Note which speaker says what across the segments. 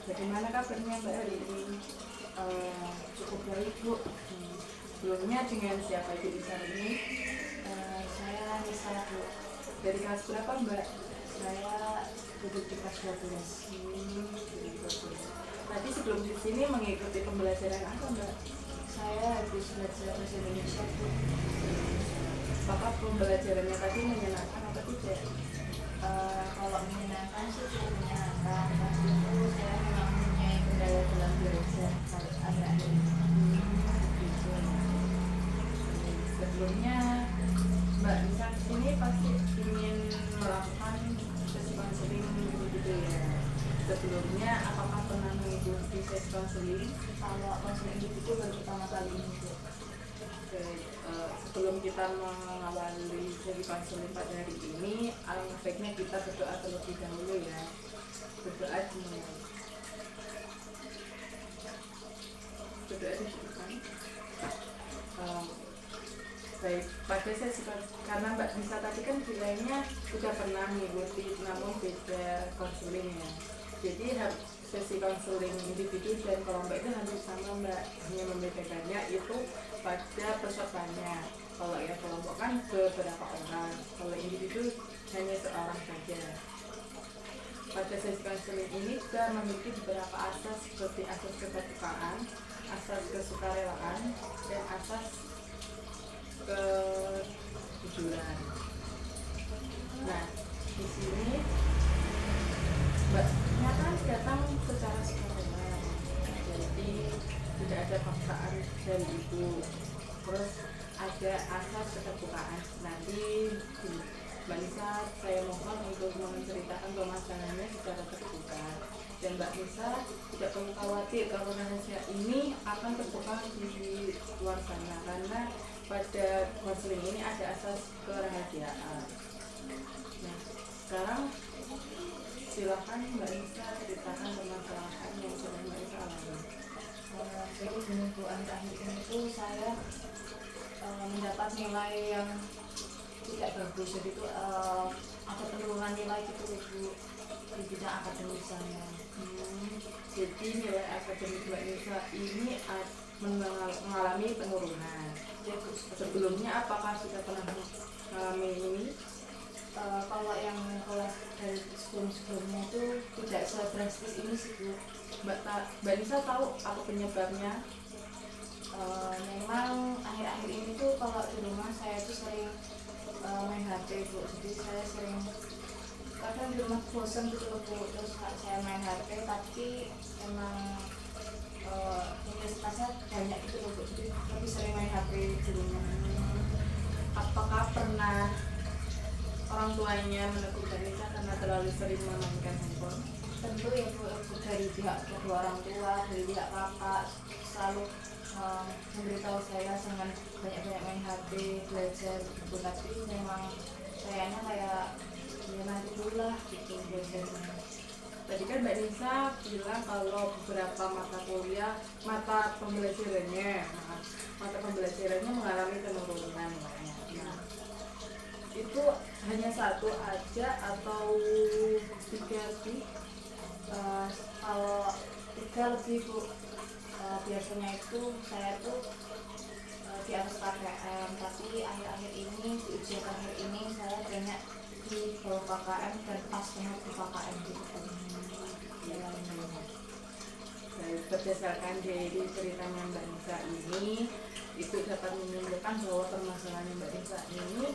Speaker 1: Bagaimana kabarnya Mbak hari ini?
Speaker 2: Cukup baik Bu.
Speaker 1: Sebelumnya dengan siapa Ibu Nisa ini?
Speaker 2: Saya Nisa Bu.
Speaker 1: Dari kelas berapa Mbak?
Speaker 2: Saya duduk di kelas 12.
Speaker 1: Tadi sebelum di sini mengikuti pembelajaran apa Mbak?
Speaker 2: Saya habis belajar bahasa Indonesia Bu.
Speaker 1: Apakah pembelajarannya tadi menyenangkan atau tidak?
Speaker 2: Kalau menyenangkan sih cukup menyenangkan. Waktu itu saya memang mempunyai kendala dalam belajar akhir-akhir ini.
Speaker 1: Gitu. Sebelumnya Mbak Nisa ini pasti ingin melakukan sesi konseling gitu ya. Sebelumnya apakah pernah mengikuti sesi konseling?
Speaker 2: Kalau konseling itu baru pertama kali ini Bu.
Speaker 1: Sebelum kita mengawali sesi konseling pada hari ini, alangkah baiknya kita berdoa terlebih dahulu ya. Berdoa dimulai. Berdoa dicukupkan. Baik, pada sesi karena Mbak Nisa tadi kan bilangnya sudah pernah mengikuti namun beda konseling ya. Jadi sesi konseling individu dan kelompok itu hampir sama Mbak, hanya membedakannya itu pada pesertanya. Kalau ya kelompok kan beberapa orang, kalau individu hanya seorang saja. Pada sesi konseling ini juga memiliki beberapa asas seperti asas keterbukaan, asas kesukarelaan, dan asas kejujuran. Nah, di sini Mbaknya kan datang secara sukarela, jadi tidak ada paksaan dari ibu. Terus ada asas keterbukaan. Nanti Mbak Nisa saya mohon untuk menceritakan permasalahannya secara terbuka. Dan Mbak Nisa tidak perlu khawatir kalau rahasia ini akan terbuka di luar sana, karena pada konseling ini ada asas kerahasiaan. Nah, sekarang silakan Mbak Nisa ceritakan permasalahan yang sedang Mbak Nisa alami.
Speaker 2: Jadi gini Bu, akhir-akhir ini tuh saya mendapat nilai yang tidak bagus. Jadi itu ada penurunan nilai gitu Bu di bidang akademik saya.
Speaker 1: Jadi nilai akademik Mbak Nisa ini mengalami penurunan.
Speaker 2: Ya Bu,
Speaker 1: Sebelumnya apakah sudah pernah mengalami ini?
Speaker 2: Kalau yang kelas dari sebelum-sebelumnya itu tidak sedrastis ini sih Bu.
Speaker 1: Mbak Nisa tahu apa penyebabnya?
Speaker 2: Memang akhir-akhir ini tuh kalau di rumah saya tuh sering main HP Bu. Jadi saya sering kadang di rumah bosan gitu loh Bu, terus saya main HP tapi emang intensitasnya banyak gitu loh Bu, jadi lebih sering main HP di rumah.
Speaker 1: Apakah pernah orang tuanya menegur Mbak Nisa karena terlalu sering memainkan handphone?
Speaker 2: Tentu ya Bu, dari pihak kedua orang tua, dari pihak kakak selalu memberitahu saya jangan banyak-banyak main HP, belajar gitu. Tapi memang kayaknya kayak ya nanti dulu lah gitu belajarnya.
Speaker 1: Tadi kan Mbak Nisa bilang kalau beberapa mata kuliah, mata pembelajarannya mengalami penurunan. Nah, itu hanya satu aja atau tiga sih?
Speaker 2: Kalau tiga lebih Bu, biasanya itu saya tuh di atas KKM, tapi akhir-akhir ini di ujian akhir ini saya banyak di bawah KKM dan pas banget di KKM gitu.
Speaker 1: Berdasarkan dari ceritanya Mbak Nisa ini, itu dapat menunjukkan bahwa permasalahan Mbak Nisa ini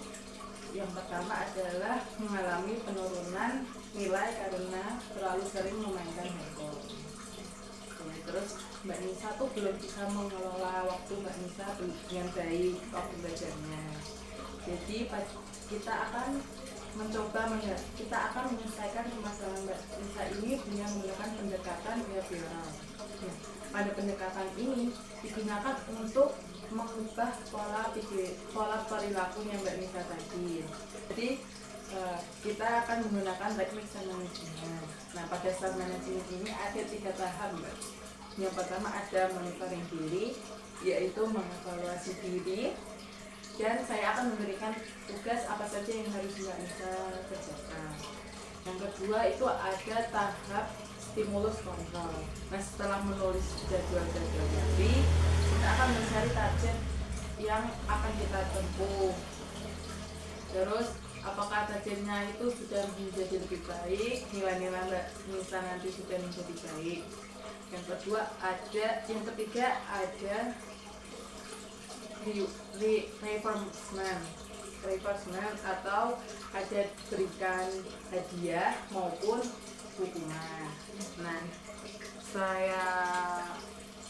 Speaker 1: yang pertama adalah mengalami penurunan nilai karena terlalu sering memainkan handphone. Terus Mbak Nisa tuh belum bisa mengelola waktu Mbak Nisa dengan baik waktu belajarnya. Jadi kita akan menyelesaikan permasalahan Mbak Nisa ini dengan menggunakan pendekatan behavioral. Nah, pada pendekatan ini digunakan untuk mengubah pola perilakunya Mbak Nisa tadi. Jadi kita akan menggunakan teknik self management. Nah, pada self management ini ada 3 tahap Mbak. Yang pertama ada monitoring diri, yaitu mengevaluasi diri, dan saya akan memberikan tugas apa saja yang harus Mbak Nisa kerjakan. Yang kedua itu ada tahap stimulus kontrol. Nah, setelah menulis jadwal-jadwal tadi, kita akan mencari target yang akan kita tempuh. Terus apakah targetnya itu sudah menjadi lebih baik, nilai-nilai Mbak Nisa nanti sudah menjadi baik. Yang kedua ada, yang ketiga ada reinforcement atau ada berikan hadiah maupun hukuman. Nah, saya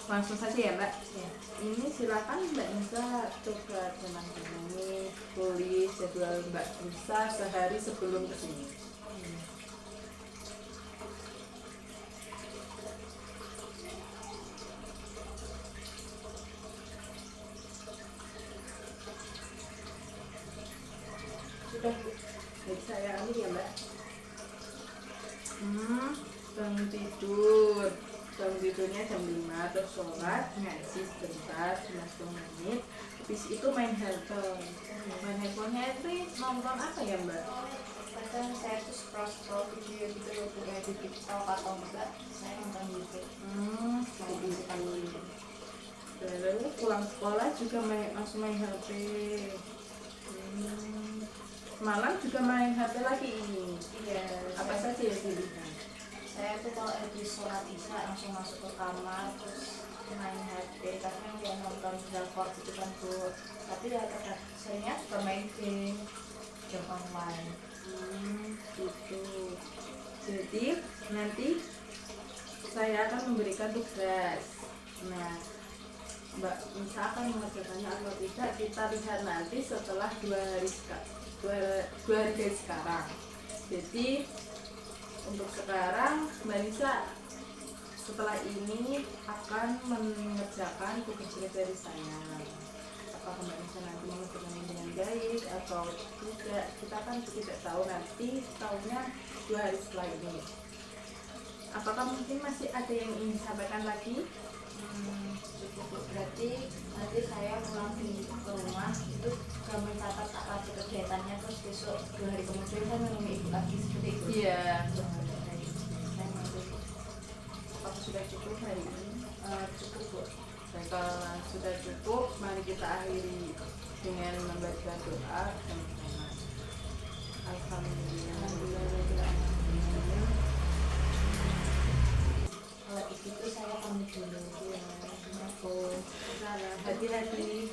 Speaker 1: langsung saja ya Mbak.
Speaker 2: Ya.
Speaker 1: Ini silakan Mbak Nisa coba teman-teman tulis jadwal Mbak Nisa sehari sebelum kesini. Sudah, jadi saya ambil ya Mbak. Bangun tidurnya jam 5, terus sholat, ngaji sebentar 15 menit. Habis itu main handphone. Main handphonenya itu nonton apa ya Mbak?
Speaker 2: Kadang saya tuh scroll video gitu kayak di TikTok atau enggak saya nonton YouTube.
Speaker 1: Terus pulang sekolah juga langsung main HP. Malam juga main HP lagi ini.
Speaker 2: Iya.
Speaker 1: Apa saja ya pilihan?
Speaker 2: Saya tuh kalau habis sholat isya langsung masuk ke kamar terus main HP, kadang dia nonton drakor gitu kan Bu. Tapi ya kadang saya juga main game online.
Speaker 1: Gitu. Jadi nanti saya akan memberikan tugas. Nah, Mbak Nisa akan mengerjakannya atau tidak kita lihat nanti setelah 2 hari dari sekarang. Jadi untuk sekarang Mbak Nisa setelah ini akan mengerjakan tugas dari saya. Apakah Mbak Nisa nanti mengerjakannya dengan baik atau tidak, kita kan tidak tahu, nanti tahunya 2 hari setelah ini. Apakah mungkin masih ada yang ingin disampaikan lagi?
Speaker 2: Cukup, berarti nanti saya pulang ke rumah itu juga mencatat apa aja kegiatannya, terus besok 2 hari kemudian saya menemui ibu lagi seperti itu.
Speaker 1: Iya.
Speaker 2: Saya masuk.
Speaker 1: Apakah sudah cukup hari ini?
Speaker 2: Cukup Bu.
Speaker 1: Dan kalau sudah cukup, mari kita akhiri dengan membaca doa bersama. Alhamdulillah.
Speaker 2: Kalau begitu saya pamit dulu.
Speaker 1: Hati-hati.